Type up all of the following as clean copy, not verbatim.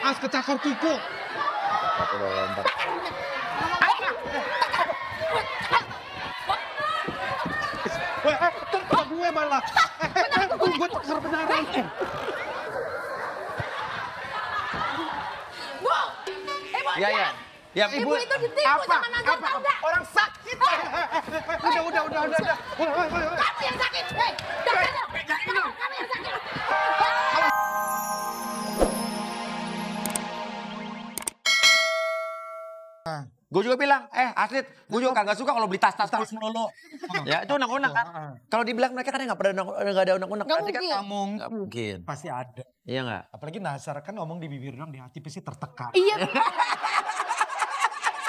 As kecakar kuku. Satu dua lompat. Weh, terkena gue malah. Gue cakar beneran. Bu! Iya, iya. Ya, Ibu itu ditipu sama Nazar, tahu nggak? Orang sakit. Udah. Woi. Kamu yang sakit. Hei, kamu yang sakit. Gue juga bilang, Astrid, gue juga kagak suka kalau beli tas-tas melulu. Ya, itu unek-unek kan. Kalau dibilang mereka kan nggak ada unek-unek. Nggak Berarti kan mungkin. nggak mungkin. Pasti ada. Iya nggak? Apalagi Nazar kan ngomong di bibir doang, di hati pasti tertekan. Iya,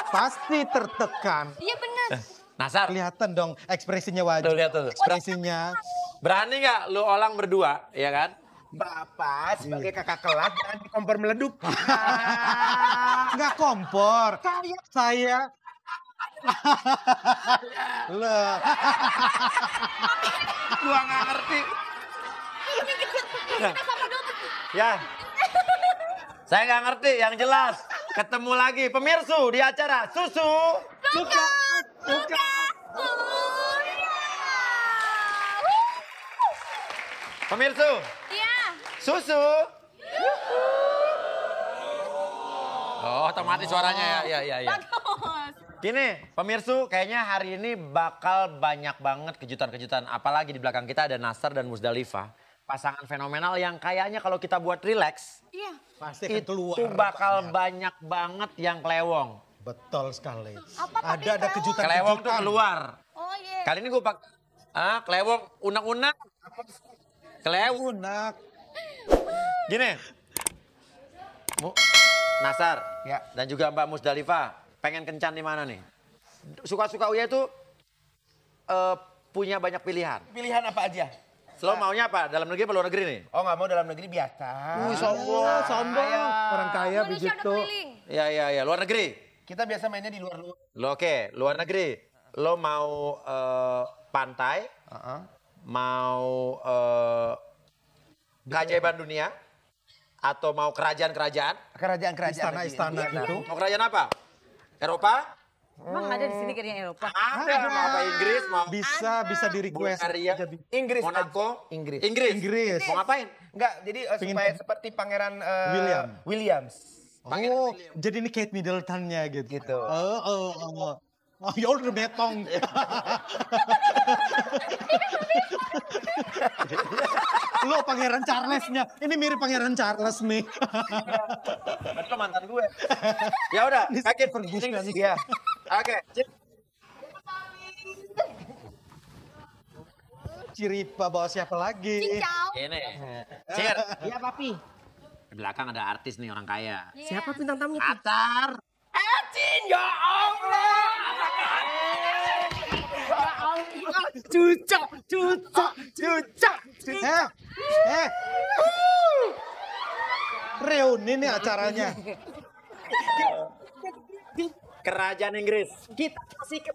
Pasti tertekan. iya benar. Nazar, Kelihatan dong ekspresinya wajah. tuh lihat tuh. Ekspresinya. Berani nggak lu olang berdua, ya kan? Bapak sebagai kakak kelas jangan di kompor meleduk. Nggak kompor. Saya. Loh. Gua nggak ngerti. Ya, saya nggak ngerti. Yang jelas, ketemu lagi pemirsa di acara Susu. Suka. Pemirsa, Iya. Susu. Oh, otomatis suaranya ya. Bagus. Gini, pemirsa, kayaknya hari ini bakal banyak banget kejutan-kejutan. Apalagi di belakang kita ada Nasar dan Musdalifah. Pasangan fenomenal yang kayaknya kalau kita buat relax, Iya. Pasti akan keluar. itu bakal banyak banget yang kelewong. Betul sekali. Apa tadi Ada kejutan-kejutan. Kelewong tuh keluar. Oh iya. Kali ini gue kelewong unek-unek. Kelewong. Unak. Gini. Nasar Ya. dan juga Mbak Musdalifah pengen kencan di mana nih? Suka-suka Uya tuh punya banyak pilihan. Pilihan apa aja? Lo maunya apa? Dalam negeri apa luar negeri nih? Oh nggak mau dalam negeri biasa. Sombong. Orang kaya Indonesia udah begitu. keliling. Iya. Luar negeri. Kita biasa mainnya di luar. Lo oke, luar negeri. Lo mau pantai, mau keajaiban dunia, atau mau kerajaan-kerajaan? Kerajaan-kerajaan. Istana-istana gitu. Mau kerajaan apa? Eropa? Emang ada di sini kayaknya Eropa. Ada. Mau apa Inggris? Mau Bisa di request. Bulgaria? Jadi Inggris. Monaco? Inggris. Inggris. Mau ngapain? Enggak, jadi Pengen- supaya seperti pangeran Williams. Oh, jadi ini Kate Middleton-nya gitu. Gitu. Oh, ya udah betong. Lo Pangeran Charles-nya. Ini mirip Pangeran Charles nih. Itu mantan gue. Ya udah, pakai Ferguson. Iya. Oke. Ciripa bawa siapa lagi? Cincau. Ini. Cir. Iya, Papi. Di belakang ada artis nih orang kaya. Siapa bintang tamunya? Atar. Acin, ya Allah. Cucak. Reuni nih acaranya. Kerajaan Inggris. Kita kasih ke...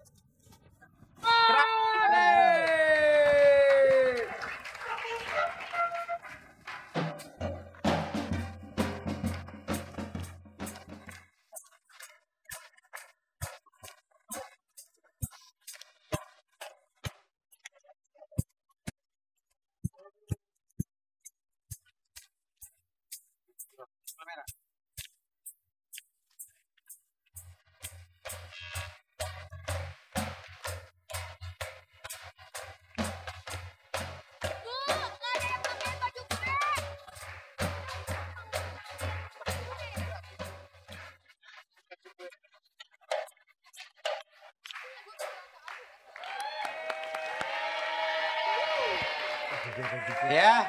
Ya.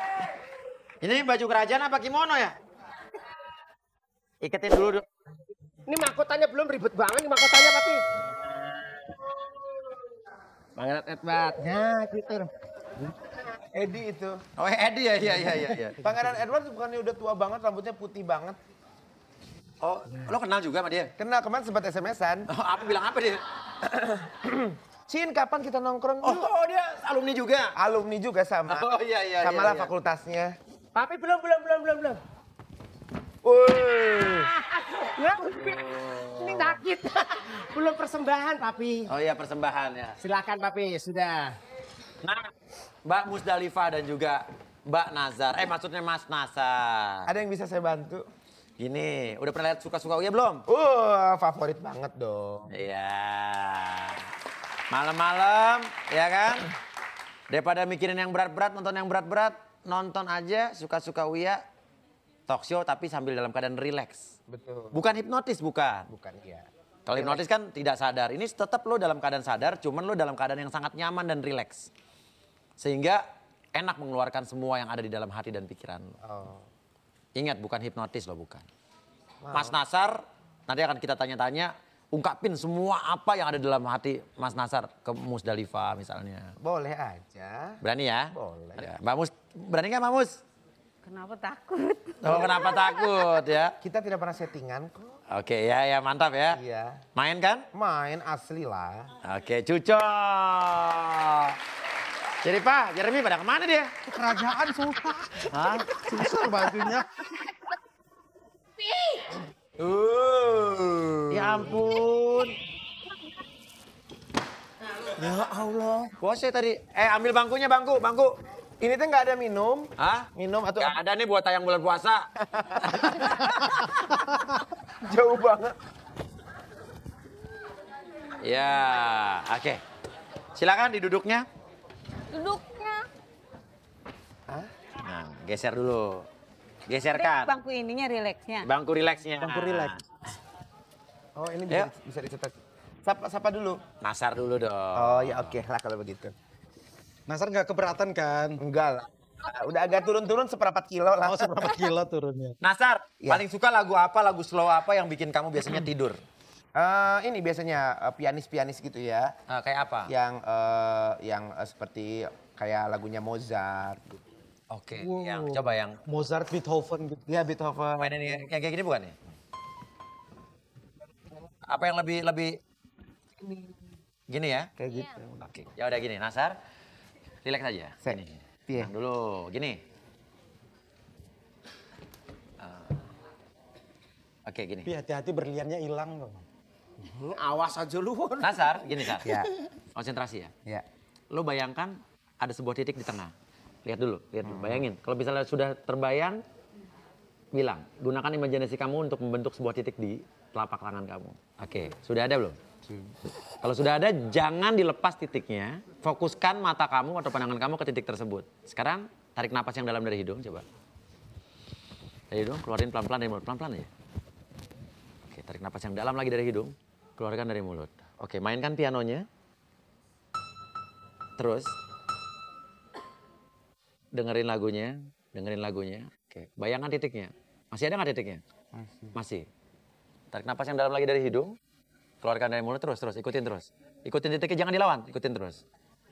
Ini baju kerajaan apa kimono ya? Iketin dulu. Ini mahkotanya belum ribet banget nih mahkotanya, Papi. Pangeran Edward. Nah, gitu. Edi itu. Oh, Eddie ya, iya. Pangeran Edward bukannya udah tua banget, rambutnya putih banget. Oh, lo kenal juga sama dia? Kenal, kemarin sempat SMS-an. Oh, apa bilang apa dia? Cin, kapan kita nongkrong? Oh, dia alumni juga. Alumni juga sama. Oh, iya. Sama lah iya. fakultasnya. Papi belum. Ini sakit. Belum persembahan, Papi. Oh iya persembahan ya. Silakan, Papi. Sudah. Nah, Mbak Musdalifah dan juga Mbak Nazar. Maksudnya Mas Nasar. Ada yang bisa saya bantu? Gini, udah pernah lihat Suka-Suka Uya belum? Favorit banget dong. Iya. Malam-malam, ya kan? Daripada mikirin yang berat-berat, nonton yang berat-berat, nonton aja Suka-Suka Uya. Talk show tapi sambil dalam keadaan rileks. Betul. Bukan hipnotis, bukan. Bukan, iya. Kalau hipnotis kan tidak sadar. Ini tetap lo dalam keadaan sadar, cuman lo dalam keadaan yang sangat nyaman dan rileks. Sehingga enak mengeluarkan semua yang ada di dalam hati dan pikiran lo. Oh. Ingat, bukan hipnotis lo, bukan. Mas Nasar, nanti akan kita tanya-tanya, ungkapin semua apa yang ada dalam hati Mas Nasar ke Musdalifah misalnya. Boleh aja. Berani ya? Boleh. Ya, Mbak Mus, berani nggak Mbak Mus? Kenapa takut? Oh, kenapa takut ya? Kita tidak pernah settingan kok. Oke, ya mantap ya. Iya. Main kan? Main asli lah. Oke, cucok. Jadi Pak, Jeremy pada kemana dia? Kerajaan susah. Hah? Susah bajunya. Ya ampun. Ya Allah. Bosnya tadi, ambil bangkunya, bangku. Ini tuh nggak ada minum. Hah? Minum atau Gak ada nih buat tayang bulan puasa. jauh banget. Ya, oke. Silakan diduduknya. Duduknya. Nah, geser dulu. Geserkan. Bangku ininya rileksnya. Bangku rileksnya. Bangku rileks. Oh ini Ayo. bisa dicetak. Sapa dulu. Nasar dulu dong. Oh ya oke lah kalau begitu. Nasar nggak keberatan kan? Enggak lah. Udah agak turun-turun seperempat kilo lah. Oh seberapa kilo turunnya? Nasar, Ya. paling suka lagu apa, lagu slow apa yang bikin kamu biasanya tidur? Ini biasanya pianis-pianis gitu ya. Kayak apa? Yang seperti kayak lagunya Mozart. Gitu. Oke, Wow. yang coba yang Mozart, Beethoven gitu. Ya Beethoven. mainin yang kayak gini bukan ya? Apa yang lebih gini ya? Kayak gitu. Oke, ya udah gini, Nasar. Relax aja. Set. Gini. Piye? Tenang dulu, gini. Oke, gini. Tapi hati-hati berliannya hilang loh. Awas aja lu. Nasar, gini Sar. Ya. Konsentrasi ya. Ya. Lo bayangkan ada sebuah titik di tengah. Lihat dulu, bayangin. Kalau misalnya sudah terbayang, bilang. Gunakan imajinasi kamu untuk membentuk sebuah titik di telapak tangan kamu. Oke, sudah ada belum? Kalau sudah ada, jangan dilepas titiknya. Fokuskan mata kamu atau pandangan kamu ke titik tersebut. Sekarang, tarik napas yang dalam dari hidung, coba. Dari hidung, keluarin pelan-pelan dari mulut. Pelan-pelan ya. Oke, tarik napas yang dalam lagi dari hidung. Keluarkan dari mulut. Oke, mainkan pianonya. Terus. Dengerin lagunya. Oke, bayangkan titiknya. Masih ada nggak titiknya? Masih. Tarik napas yang dalam lagi dari hidung. Keluarkan dari mulut terus, ikutin terus. Ikutin titiknya, jangan dilawan, ikutin terus.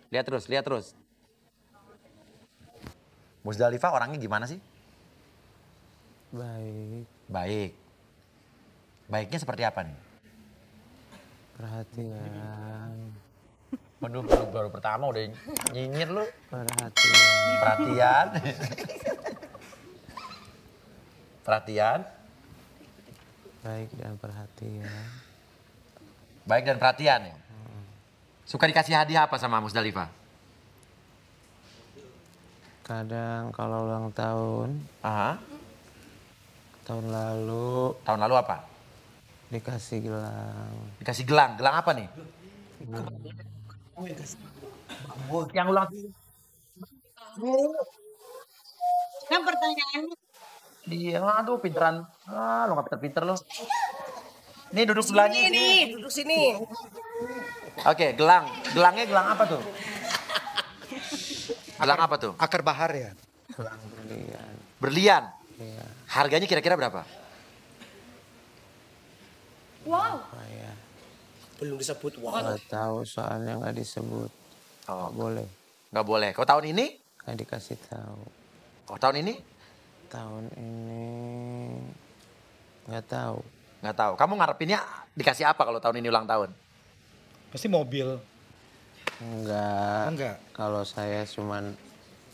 Lihat terus. Musdalifah orangnya gimana sih? Baik. Baiknya seperti apa nih? Perhatian. Waduh, baru pertama udah nyinyir lu. Perhatian. Perhatian. Baik dan perhatian. Baik dan perhatian ya. Suka dikasih hadiah apa sama Musdalifah? Kadang kalau ulang tahun, Aha. tahun lalu Tahun lalu apa? dikasih gelang. Dikasih gelang. Gelang apa nih? Yang ulang. Kan pertanyaannya Iya, aduh pinteran. Lo gak pinter-pinter lo. Nih duduk sebelahnya. Ini, duduk sini. Oke, gelang. Gelangnya gelang apa tuh? Gelang apa tuh? Akar bahar ya? Gelang berlian. Berlian. Iya, Harganya kira-kira berapa? wow. apa ya? Belum disebut Nggak tahu soalnya nggak disebut. Oh, Nggak boleh. nggak boleh. Kalau tahun ini? Nggak dikasih tahu. Oh, tahun ini? Tahun ini nggak tahu. Nggak tahu. Kamu ngarepinnya dikasih apa kalau tahun ini ulang tahun? Pasti mobil. Enggak. Kalau saya cuman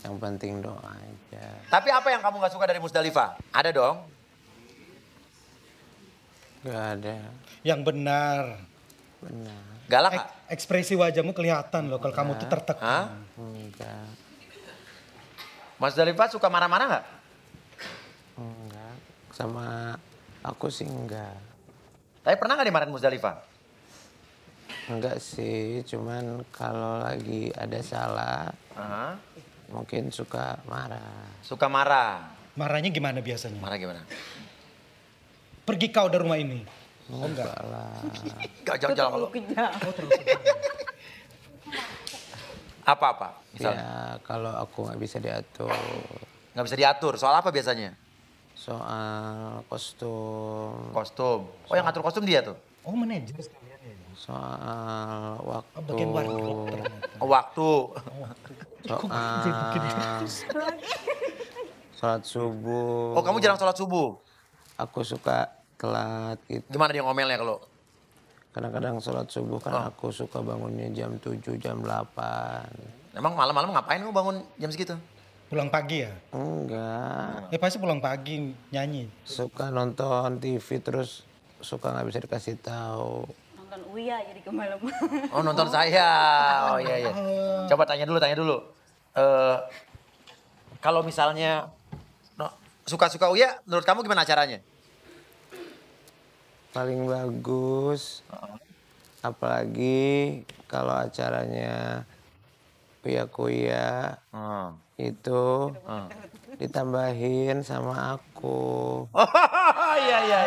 yang penting doa aja. Tapi apa yang kamu nggak suka dari Musdalifah? Ada dong. Gak ada. Yang benar. Benar. Galak nggak? Ekspresi wajahmu kelihatan loh kalau kamu tuh Hah? tertekan. Enggak. Mas Dalifah suka marah-marah nggak? Enggak. Sama aku sih enggak. Tapi pernah nggak dimarahin Musdalifah? Enggak sih, cuman kalau lagi ada salah Aha. mungkin suka marah. Suka marah. Marahnya gimana biasanya? Marah gimana? Pergi kau dari rumah ini. Oh enggak. Enggak lah. Gak jauh-jauh kalau apa-apa misalnya. Ya kalau aku nggak bisa diatur. Nggak bisa diatur. Soal apa biasanya? Soal kostum. Kostum. Oh yang ngatur kostum dia tuh? Oh manajer sekalian ya. Soal waktu. Oh, bagian wardrobe ternyata. Oh, waktu. Soal sholat subuh. Oh kamu jarang sholat subuh? Aku suka telat gitu. Gimana dia ngomelnya kalau? Kadang-kadang sholat subuh kan aku suka bangunnya jam 7, jam 8. Emang malam-malam ngapain kamu bangun jam segitu? Pulang pagi ya? Enggak. Ya pasti pulang pagi nyanyi. Suka nonton TV terus suka nggak bisa dikasih tahu. Nonton Uya jadi ke malam. Oh nonton saya. Oh iya iya. Coba tanya dulu. Kalau misalnya suka-suka Uya, menurut kamu gimana acaranya? Paling bagus. Apalagi kalau acaranya kuya-kuya itu ditambahin sama aku. Iya iya.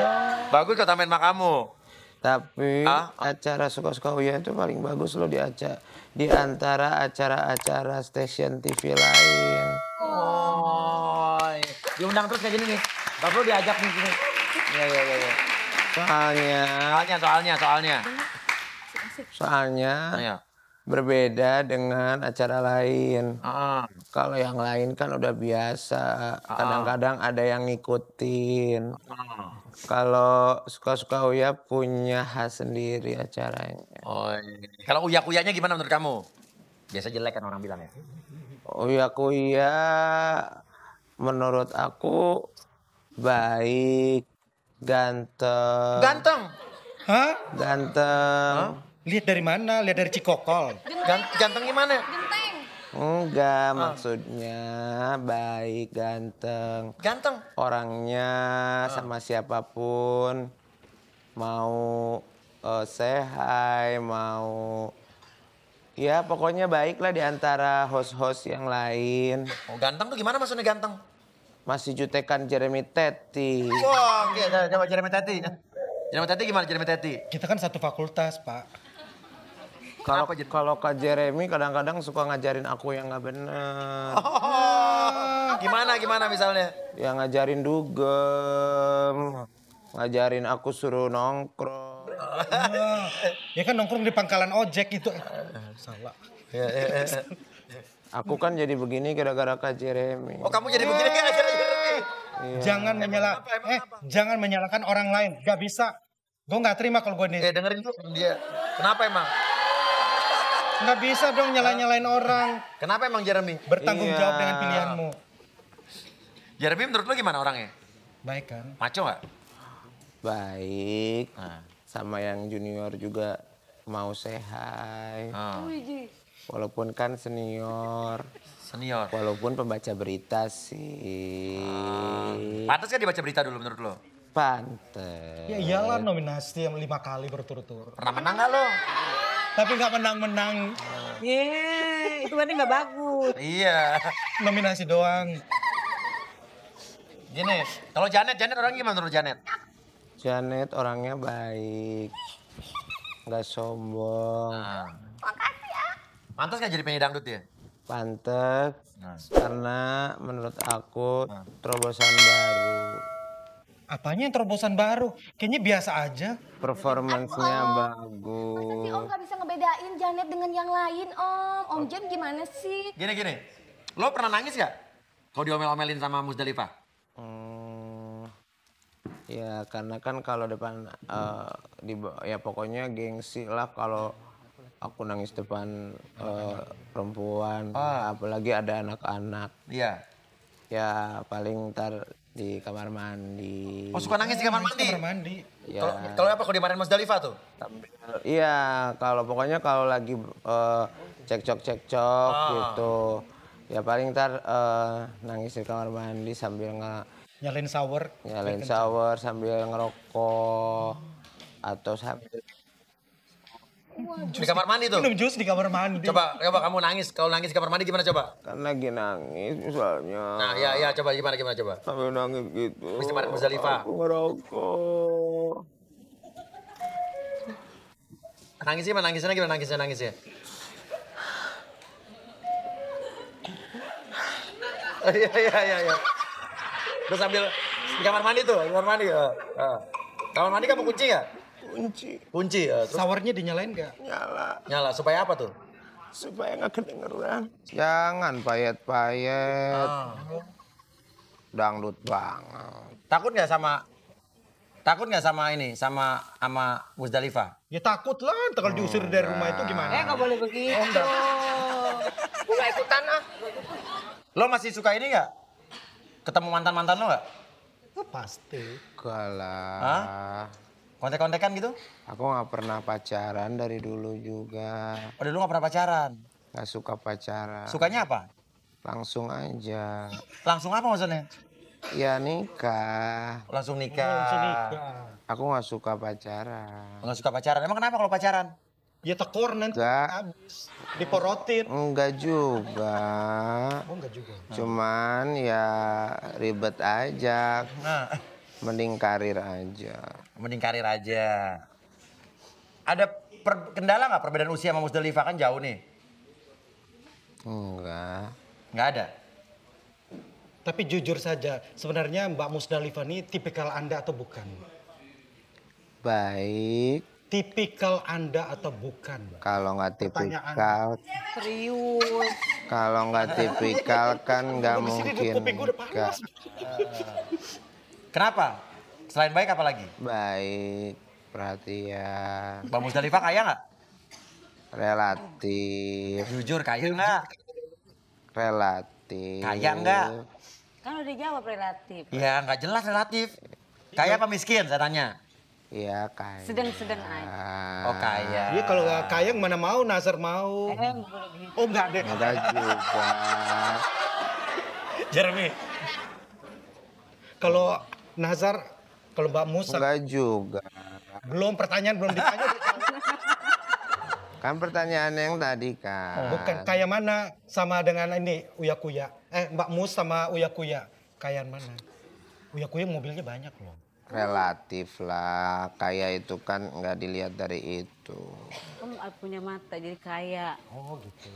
Bagus kau tambahin sama kamu. Tapi acara suka-suka Uya itu paling bagus loh di antara acara-acara stasiun TV lain. Oh, diundang terus kayak gini nih. Gak perlu diajak nih sini. Iya. Soalnya Iya. berbeda dengan acara lain. Ah. Kalau yang lain kan udah biasa, kadang-kadang ada yang ngikutin. Kalau suka-suka Uya punya khas sendiri acaranya. Oh, iya. Kalau uya-kuyanya gimana menurut kamu? Biasa jelek kan orang bilang ya. Uya menurut aku baik, ganteng. Ganteng. Hah? Ganteng. Lihat dari mana? Lihat dari Cikokol. Ganteng gimana? Genteng. Enggak, maksudnya baik, ganteng. Ganteng. Orangnya sama siapapun mau say hi, mau ya pokoknya baiklah di antara host-host yang lain. Oh, ganteng tuh gimana maksudnya ganteng? Masih jutekan Jeremy Teti. Wah, oke. Coba Jeremy Teti. Jeremy Teti gimana Jeremy Teti? Kita kan satu fakultas, Pak. Kalau Kak Jeremy kadang-kadang suka ngajarin aku yang nggak bener. Oh, gimana misalnya? Yang ngajarin dugem, ngajarin aku suruh nongkrong. Ya kan nongkrong di pangkalan ojek itu. Salah. Aku kan jadi begini gara-gara Kak Jeremy. Oh, kamu jadi begini kan Jeremy? Jangan jangan menyalahkan orang lain. Gak bisa. Gue nggak terima kalau gue nih. Dengerin tuh dia. Kenapa emang? Nggak bisa dong nyalain orang. Kenapa emang Jeremy? Bertanggung jawab dengan pilihanmu. Jeremy menurut lo gimana orangnya? Baik kan? Maco nggak? Baik. Nah. Sama yang junior juga mau say hi. Wih, Walaupun kan senior. Senior. Walaupun pembaca berita sih. Pantas kan dibaca berita dulu menurut lo? Pantes. Ya iyalah nominasi yang 5 kali berturut-turut. Pernah menang nggak lo? Tapi nggak menang-menang. Itu berarti nggak bagus. Iya. Nominasi doang. Gini, kalau Janet orangnya gimana menurut Janet? Janet orangnya baik. Nggak sombong. makasih ya. Pantas nggak jadi penyanyi dangdut ya? Pantes. Karena menurut aku terobosan baru. Apanya yang terobosan baru? Kayaknya biasa aja. Performance-nya Masa sih bagus. Om gak bisa ngebedain Janet dengan yang lain Om? Om Jan gimana sih? Gini. Lo pernah nangis gak? Kalau diomel-omelin sama Musdalifah? Ya karena kan kalau depan ya pokoknya gengsi lah kalau aku nangis depan perempuan, apalagi ada anak-anak. Iya. Ya paling ntar di kamar mandi. Oh suka nangis di kamar mandi? Kamar mandi. Ya. Kalau apa kalau dimarahin Musdalifah tuh? Iya, kalau pokoknya kalau lagi cekcok gitu. Ya paling ntar nangis di kamar mandi sambil Nyalain shower. nyalain shower sambil ngerokok atau sambil Di kamar mandi tuh? Minum jus di kamar mandi. Coba kamu nangis. Kalau nangis di kamar mandi gimana coba? kan lagi nangis misalnya. Nah ya coba gimana coba? Sambil nangis gitu. Mesti dimarahin Musdalifah. Aku ngerokok. Nangisnya gimana nangisnya? Iya. Terus sambil di kamar mandi tuh, Kamar mandi kamu kunci nggak? Kunci. Terus Showernya dinyalain nggak? nyala supaya apa tuh? Supaya nggak kedengeran. Jangan payet-payet. Dangdut banget. Takut nggak sama ini, sama Musdalifah? Ya takut lah, kalau diusir dari rumah itu gimana? Nggak boleh begitu. Bunga ikutan ah. Lo masih suka ini nggak? Ketemu mantan-mantan lo nggak? Oh, pasti. Kalah. Kontek-kontekan gitu? Aku nggak pernah pacaran dari dulu juga. Oh, dulu nggak pernah pacaran. Nggak suka pacaran. Sukanya apa? Langsung aja. Langsung apa maksudnya? Ya nikah. Langsung nikah. Langsung nikah. Aku nggak suka pacaran. Nggak suka pacaran. Emang kenapa kalau pacaran? Ya tekor nanti Enggak. habis. Diporotin. Enggak juga. Oh enggak juga. Cuman ya ribet aja. Nah, Mending karir aja. mending karir aja. Ada kendala nggak perbedaan usia sama Musdalifah kan jauh nih? Enggak. Nggak ada. Tapi jujur saja, sebenarnya Mbak Musdalifah ini tipikal Anda atau bukan? Baik. Tipikal Anda atau bukan? Kalau nggak Pertanyaan. tipikal, Serius. kalau nggak tipikal kan nggak Di sini mungkin kuping gue udah nikah. panas. Kenapa? Selain baik apa lagi? Baik, perhatian, Mbak Musdalifah kaya nggak? relatif, Jujur kaya nggak? relatif. Kaya nggak? Kan udah jawab relatif. Ya nggak jelas relatif. Kaya apa miskin saya tanya? Iya kaya. Sedang-sedang aja. Oh kaya. Iya kalau nggak kaya mana mau, Nazar mau. Nggak boleh begitu. Oh enggak deh. Enggak juga. Jeremy. Kalau Nazar, kalau Mbak Musa, Enggak juga. pertanyaan belum ditanya. Kan pertanyaan yang tadi kan. Bukan kaya mana sama dengan ini Uya Kuya. Mbak Mus sama Uya Kuya. Kaya mana? Uya Kuya mobilnya banyak loh. Relatif lah. Kaya itu kan nggak dilihat dari itu. Kamu punya mata jadi kaya. Oh gitu.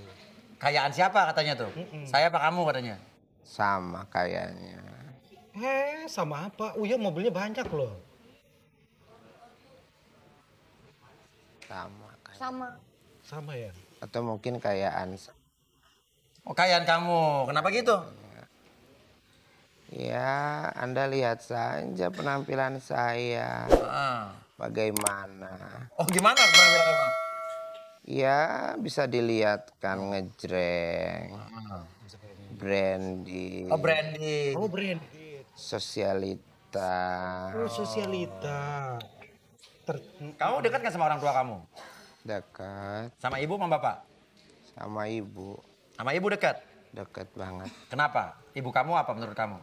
Kayaan siapa katanya tuh? Saya apa kamu katanya? Sama kayaknya. Sama apa? Uya mobilnya banyak loh. Sama kayak. Sama ya? Atau mungkin kayaan. Oh kayaan kamu. Kenapa gitu? Ya, Anda lihat saja penampilan saya. Ah. Bagaimana? Oh gimana penampilan kamu? Ya, bisa dilihat kan ngejreng. Brandy. Oh branding. Oh brand. Sosialita. Oh sosialita. Kamu dekat nggak sama orang tua kamu? Dekat Sama ibu sama bapak? sama ibu. Sama ibu dekat? Dekat banget. Kenapa? Ibu kamu apa menurut kamu?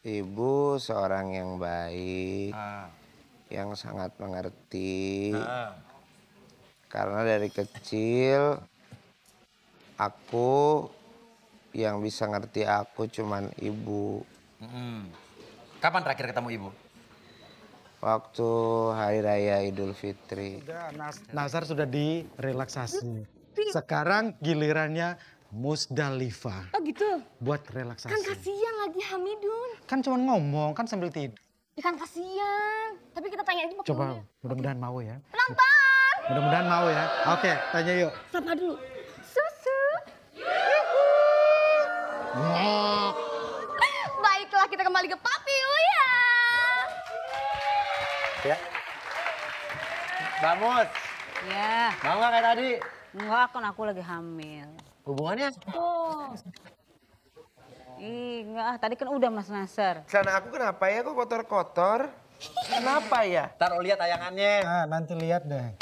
Ibu seorang yang baik, Ah. yang sangat mengerti. Ah. Karena dari kecil aku yang bisa ngerti aku cuman ibu. Kapan terakhir ketemu ibu? Waktu Hari Raya Idul Fitri. Nazar sudah direlaksasi. Sekarang gilirannya Musdalifah. Oh gitu. Buat relaksasi. Kan kasihan lagi Hamidun. Kan cuma ngomong, kan sambil tidur. Kan kasihan. Tapi kita tanya aja Pak Coba, Purnya. mudah-mudahan mau ya. Penonton. Mudah-mudahan mau ya. Oke, tanya yuk. Sapa dulu. Susu. Baiklah kita kembali ke Papi Uya. Ya. Bamus, Ya, mau nggak kayak tadi? enggak kan aku lagi hamil. Hubungannya? Oh. Ih, enggak, tadi kan udah Mas Nasar. Celana aku kenapa ya kok kotor-kotor? Kenapa ya? Taruh lihat tayangannya. Nah, nanti lihat deh.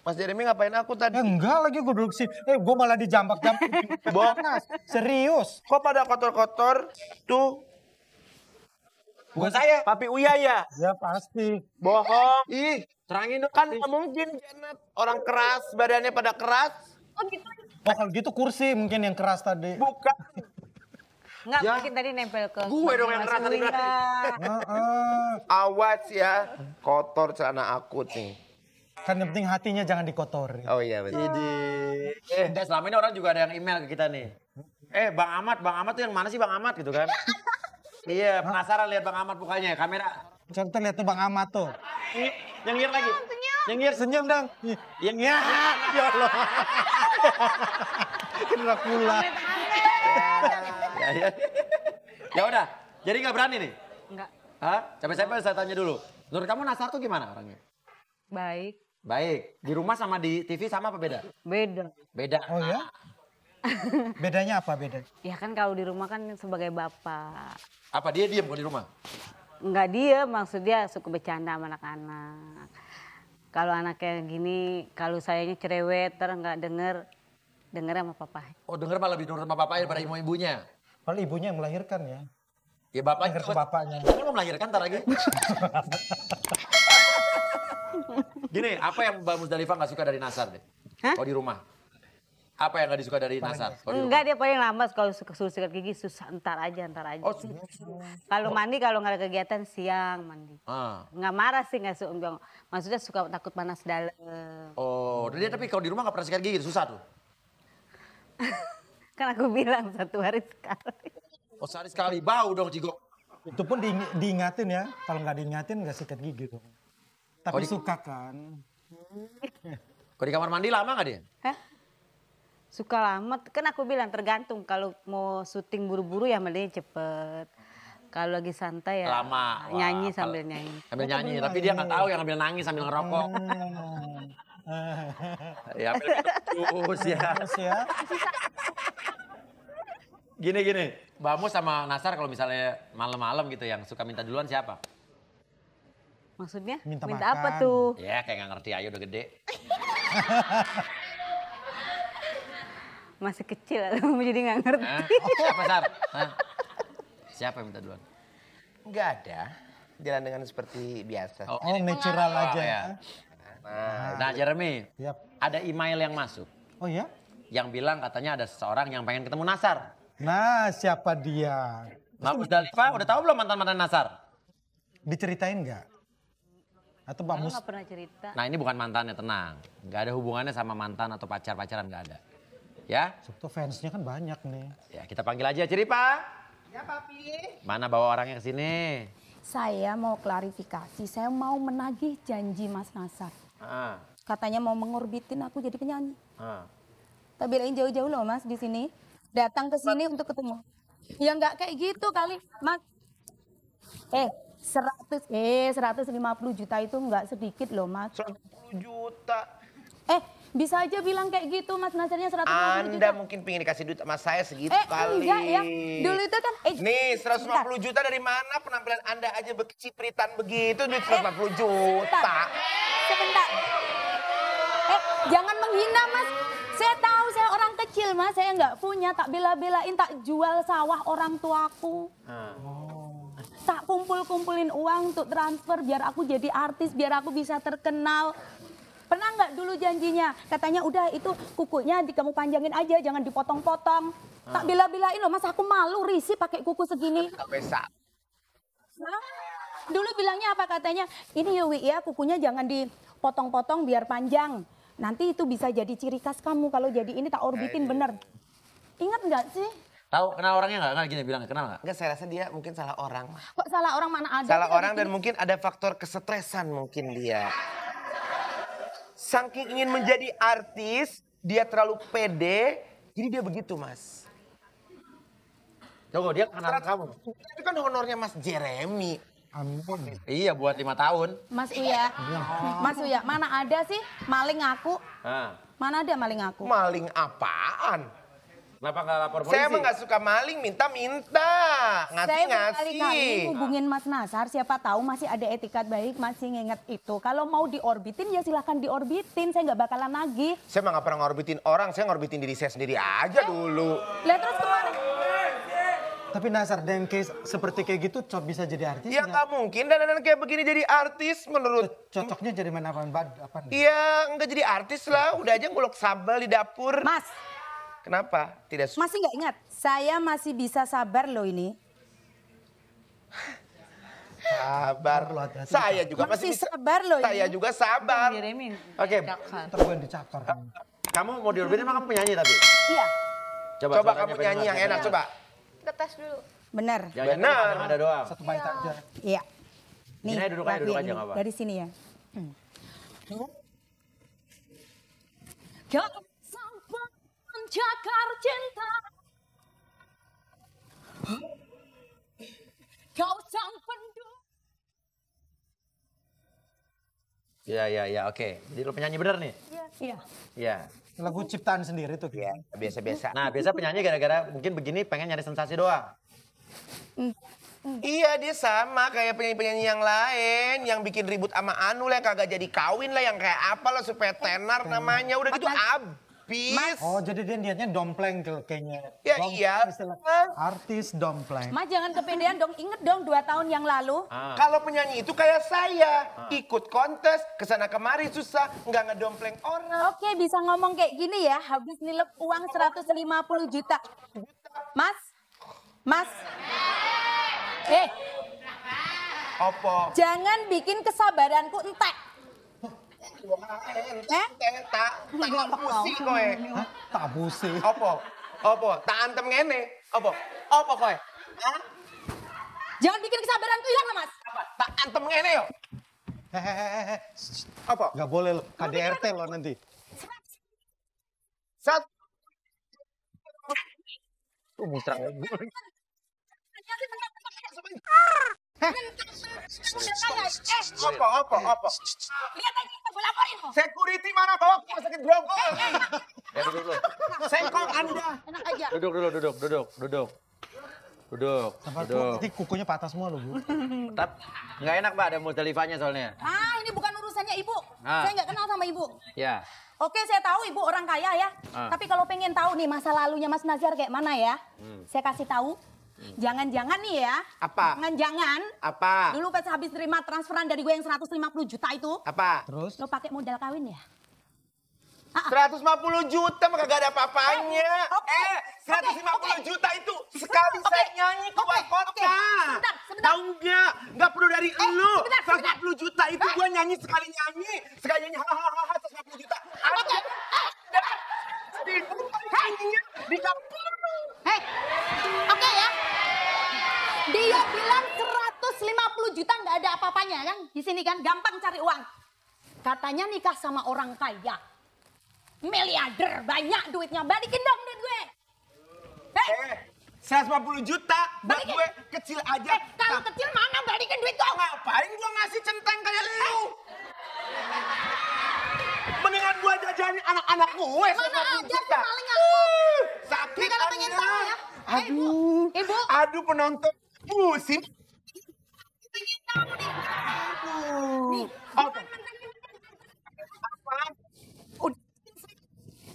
Mas Jeremy ngapain aku tadi? Enggak lagi gue duduk sini. Gue malah dijambak-jambak. Bonas, serius. Kok pada kotor-kotor? Tuh. Bukan saya. Papi Uya ya? Ya pasti. Bohong. Ih, Terangin dong. kan nggak mungkin Janet. Orang keras, badannya pada keras. Oh gitu. Oh kalau gitu kursi mungkin yang keras tadi. Bukan. Enggak, Ya. mungkin tadi nempel ke Gue dong yang Mas keras tadi Uya. Heeh. Awas ya, kotor celana aku nih. Kan yang penting hatinya jangan dikotori. Oh iya betul. Enggak, selama ini orang juga ada yang email ke kita nih. Bang Ahmad tuh yang mana sih Bang Ahmad gitu kan? Iya, penasaran lihat Bang Ahmad mukanya, kamera. Coba kita lihat tuh Bang Ahmad tuh. Yang ngir lagi. Yang ngir Senyum dong. Yang ngir. Ya Allah. Kena pula. Ya udah, jadi nggak berani nih? Enggak, Hah? Siapa saya tanya dulu. Menurut kamu Nasar tuh gimana orangnya? baik. Baik. Di rumah sama di TV sama apa beda? Beda. Beda. Oh ya? Bedanya apa beda? Ya kan kalau di rumah kan sebagai bapak. Apa dia diem kalau di rumah? Enggak dia, maksudnya suka bercanda sama anak-anak. Kalau anaknya gini, kalau sayanya cerewet, terus nggak denger sama papa. Oh denger malah lebih nurut sama bapaknya daripada ibunya. Kalau ibunya yang melahirkan ya. Ya bapaknya. Denger ke bapaknya. Kamu mau melahirkan ntar lagi. Gini, apa yang Mbak Musdalifah nggak suka dari Nasar deh? Hah? Kalau di rumah. Apa yang nggak disuka dari Nasar? Kalau di Enggak, rumah? dia paling lambat kalau suruh sikat gigi susah, ntar aja. Oh, Kalau mandi, kalau nggak ada kegiatan siang mandi. ah. Nggak marah sih, nggak maksudnya suka takut panas dalam. Oh, dia tapi kalau di rumah nggak pernah sikat gigi, susah tuh. Kan aku bilang 1 hari sekali. Oh, sehari sekali bau dong Cigo. Itu pun diingatin ya. Kalau nggak diingatin nggak sikat gigi tuh. Tapi Oh, suka kan. Kalau di kamar mandi lama nggak dia? Hah? Suka lama, kan aku bilang tergantung. Kalau mau syuting buru-buru ya mandinya cepet. Kalau lagi santai ya Lama. Wah, nyanyi sambil nyanyi. Sambil nyanyi, tapi dia nggak tahu yang ambil nangis sambil ngerokok. Ya, ambil terus ya. Terus ya. Gini. Mbak Mus sama Nasar kalau misalnya malam-malam gitu yang suka minta duluan siapa? Maksudnya? Minta apa makan. tuh? Ya kayak nggak ngerti, ayo udah gede. Masih kecil, jadi nggak ngerti. Hah? Siapa Sar? Hah? Siapa yang minta duluan? Nggak ada. Jalan dengan seperti biasa. Oh, Oh natural aja. ya. Nah Jeremy, Yap. ada email yang masuk. Oh ya? Yang bilang katanya ada seseorang yang pengen ketemu Nasar. Nah siapa dia? Mbak Musdalifah udah tahu belum mantan-mantan Nasar? Diceritain nggak? Atau Mbak Aku Mus? nggak pernah cerita. Nah ini bukan mantannya, tenang. Nggak ada hubungannya sama mantan atau pacaran nggak ada. Ya, Tuh fansnya kan banyak nih. ya kita panggil aja Ciripa. Ya papi. Mana bawa orangnya ke sini? Saya mau klarifikasi, saya mau menagih janji Mas Nasar. Ah, Katanya mau mengorbitin aku jadi penyanyi. ah. Tak belain jauh-jauh loh Mas di sini. Datang ke sini untuk ketemu. Ya nggak kayak gitu kali, Mas. 150 juta itu nggak sedikit loh, Mas. 110 juta. Bisa aja bilang kayak gitu, Mas Nasarnya 150 juta. Anda mungkin pengen dikasih duit sama saya segitu kali. Enggak ya. Dulu itu kan Nih 150 juta dari mana penampilan Anda aja berkecipritan begitu duit 150 juta. Sebentar. Jangan menghina, Mas. Saya tahu saya orang kecil, Mas. Saya nggak punya, tak bela-belain, tak jual sawah orang tuaku. Tak kumpul-kumpulin uang untuk transfer biar aku jadi artis, biar aku bisa terkenal. Pernah nggak dulu janjinya? Katanya udah itu kukunya kamu panjangin aja, jangan dipotong-potong. Tak bela-belain loh, Mas. Aku malu risih pakai kuku segini. Bisa. Nah, dulu bilangnya apa katanya? Ini ya Wi ya, kukunya jangan dipotong-potong biar panjang. Nanti itu bisa jadi ciri khas kamu kalau jadi ini tak orbitin bener. Ingat nggak sih? Tahu kenal orangnya nggak? Nggak gini bilangnya kenal nggak? Enggak, saya rasa dia mungkin salah orang. Kok salah orang mana ada? Salah Kita orang dan bikin- mungkin ada faktor kesetresan mungkin dia. Saking ingin menjadi artis, dia terlalu pede, jadi dia begitu, Mas. Coba dia kenal kamu. Itu kan honornya Mas Jeremy. Ampun. Iya buat 5 tahun. Mas Uya, Mas Uya, mana ada sih maling aku? Ah. Mana ada maling aku? Maling apaan? Kenapa nggak lapor polisi? Saya emang nggak suka maling, minta-minta. Saya Ngasih-ngasih. berkali-kali hubungin Mas Nazar, siapa tahu masih ada etikat baik, masih nginget itu. Kalau mau diorbitin ya silahkan diorbitin, saya nggak bakalan nagih. Saya emang nggak pernah ngorbitin orang, saya ngorbitin diri saya sendiri aja dulu. Lihat terus kemarin. Tapi Nazar, dengan case seperti kayak gitu bisa jadi artis? Ya nggak mungkin dan kayak begini jadi artis menurut. Cocoknya jadi mana apa? Iya, nggak jadi artis lah. Udah aja ngulek sambal di dapur. Mas, Kenapa? Tidak suka. masih nggak ingat? Saya masih bisa sabar loh ini. Sabar. Saya juga masih bisa. sabar loh Saya ini. juga sabar. Diremin. Oke, Ntar gue yang dicakar. kamu mau diorbitin emang kamu penyanyi tapi? Iya, Coba suaranya kamu pengen nyanyi yang dengar. enak, coba. Kita tes dulu. benar. Jangan Benar. ada doang. Satu bait aja. Iya. Sini aja, duduk aja, duduk aja, ini, nggak apa. dari sini ya. Kau sampai mencakar cinta. Kau sampai Iya, oke. Jadi lo penyanyi bener nih? Iya. Iya. Lagu ciptaan sendiri tuh. Iya, biasa-biasa. Nah, biasa penyanyi gara-gara mungkin begini pengen nyari sensasi doang. Iya, dia sama kayak penyanyi-penyanyi yang lain. Yang bikin ribut sama Anu lah, yang kagak jadi kawin lah, yang kayak apalah supaya tenar namanya. Udah gitu habis. Oh, jadi dia niatnya dompleng kayaknya. Ya, iya. Istilah artis dompleng. Mas jangan kepedean dong, inget dong 2 tahun yang lalu. Kalau penyanyi itu kayak saya, ikut kontes, kesana kemari susah, nggak ngedompleng orang. Oke, bisa ngomong kayak gini ya, habis nilep uang 150 juta. Mas. Opo. Jangan bikin kesabaranku entek. Tak ngapusi kowe. Hah? Tabusi. Opo, tak antem ngene. Opo kowe? Hah? Jangan bikin kesabaranku hilang lah, Mas. Apa? Tak antem ngene yo. Hehehe. Apa? Gak boleh lo, KDRT lo nanti. Sat. Musra. Apa? Lihat aja, gue laporin kok. Security mana bawa ke rumah sakit Grogol? Ya, duduk dulu. Sengkong Anda. Enak aja. Duduk dulu, duduk. Nanti kukunya patah semua lo, Bu. Tetap nggak enak, Mbak, ada Musdalifahnya soalnya. Ah, ini bukan urusannya Ibu. Ah. Saya nggak kenal sama Ibu. Ya. Oke, saya tahu Ibu orang kaya ya. Ah. Tapi kalau pengen tahu nih masa lalunya Mas Nazar kayak mana ya, saya kasih tahu. Jangan-jangan nih ya. Apa? Jangan-jangan. Apa? Dulu pas habis terima transferan dari gue yang 150 juta itu, Apa? Terus? lo pakai modal kawin ya? 150 juta mah kagak ada apa-apanya. Oke, 150 juta itu sekali saya nyanyi keluar kota. Sebentar. Tahu nggak? Nggak perlu dari elu. sebentar. 150 juta itu gua nyanyi sekali nyanyi. Sekali nyanyi hahaha 150 juta. Ada. Nyanyinya di kampung. Hei, oke ya. Dia bilang 150 juta nggak ada apa-apanya kan? Di sini kan gampang cari uang. Katanya nikah sama orang kaya. Miliarder, banyak duitnya. Balikin dong duit gue. 150 juta buat Balikin. gue kecil aja. Kalau kecil mana balikin duit gue? Ngapain gua ngasih centeng kayak lu? Mendingan gua jajanin anak-anak gue. Mana 150 aja juta. sih maling aku. Sakit Ini kalau pengen tahu ya. Aduh. Ibu. Aduh penonton. Pusing. Pengen tahu nih. Nih, Apa?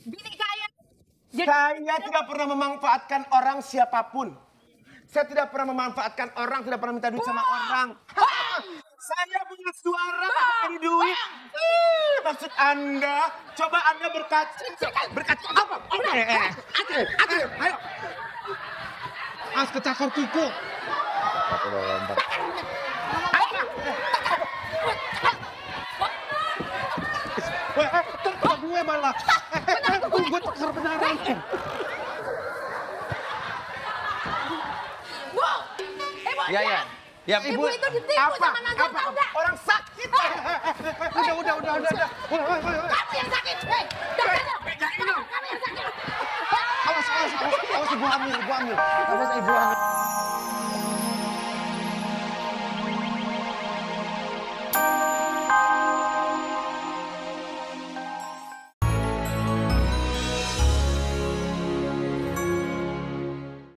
bini kaya. Saya tidak pernah memanfaatkan orang siapapun. Saya tidak pernah memanfaatkan orang, tidak pernah minta duit sama orang. Saya punya suara, ini duit. Maksud Anda, coba Anda berkaca. Berkaca apa? Ayo. As kecakar kuku. Terkena gue malah. Gue cakar beneran. Bu. Bu. Iya. Ya, Ibu itu ditipu sama Nazar, tahu nggak? Orang sakit. Udah. Kamu yang sakit. Hei, kamu yang sakit. Awas, ibu hamil. Awas, ibu hamil.